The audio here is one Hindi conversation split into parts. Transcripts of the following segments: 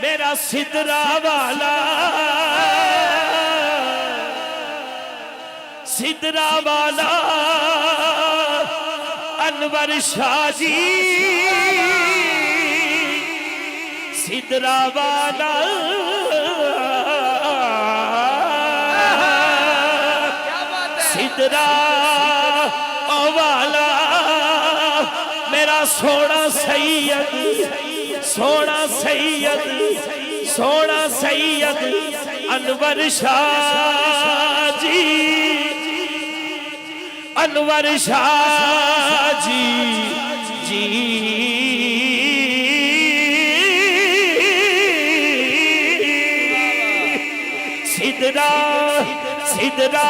मेरा सिदरा वाला, सिदरा वाला अनवर शाह जी, सिदरा वाला सिदरा वाला मेरा सोना सैयद, सोना सैयद, सोना सैयद अनवर शाह जी, अनवर शाह जी जी। सिदरा सिदरा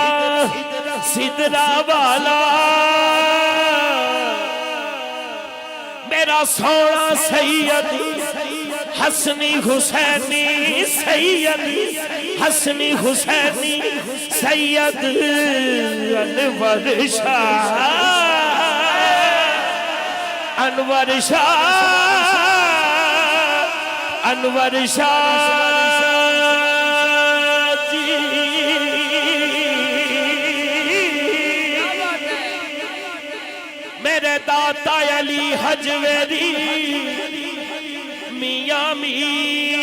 सिदरा वाला मेरा सोना सैयद, हसनी हुसैनी सैयद, हसनी हुसैनी सैयद अनवर शाह, अनवर शाह, अनवर शाह जी। मेरे दाता अली हजवेरी मियां मीर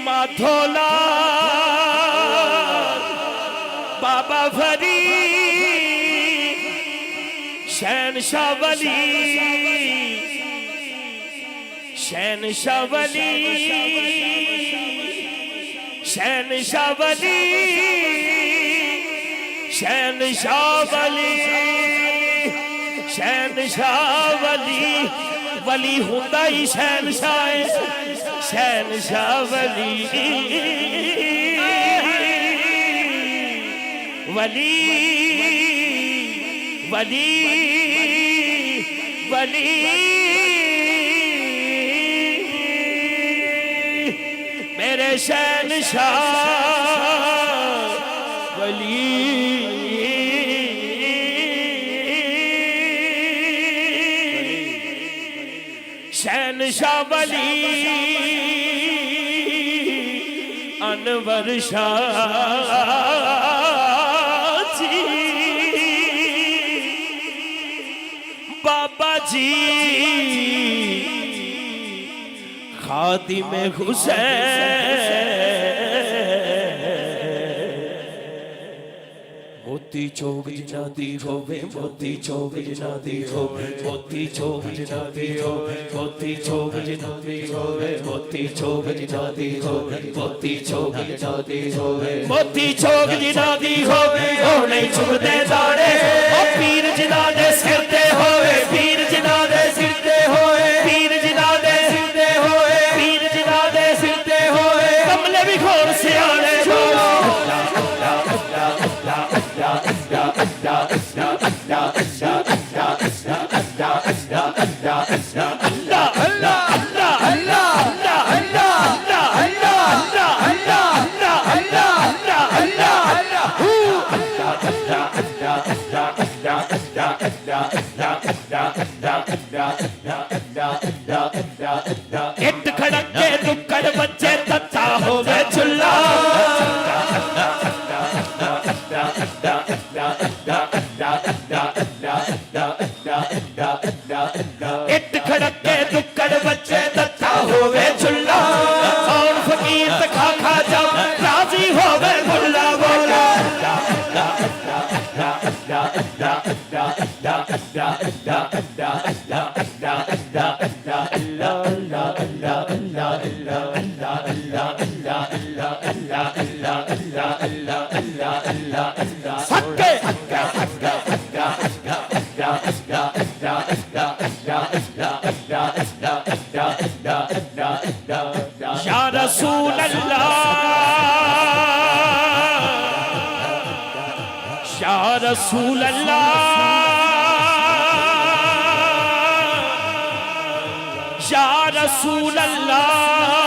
माधोला बाबा फरीद शहनशाह वली, शहनशाह वली, शहनशाह वली, शहनशाह वली, शहनशाह वली, वली हुंदा ही शहनशाह है, शहनशाह वली, वली वली वली मेरे शहनशाह वली। शहनशाह वली अनवर शाह जी। बाबा जी खादिम हुसैन मोती चौक जिनादी होवे, मोती चौक जिनादी होवे, मोती चौक जिनादी होवे, मोती चौक जिनादी होवे, मोती चौक जिनादी होवे, मोती चौक जिनादी होवे, मोती चौक जिनादी होवे। ओ नहीं चुभदे दाड़े ओ पीर जिनादे सिर ते होवे, पीर जिनादे सिर ते होवे, पीर जिनादे सिर ते होवे, पीर जिनादे सिर ते होवे। कमले भी खोर सियाने इट खड़के दुक्कड़ बच्चे तत्ता हो गए चुल्ला, इट खड़के दुक्कड़ बच्चे तत्ता हो गए चुल्ला। और फकीर खा खा जब राजी हो गए गुल्ला बोला। या रसूल अल्लाह, या रसूल अल्लाह, या रसूल अल्लाह,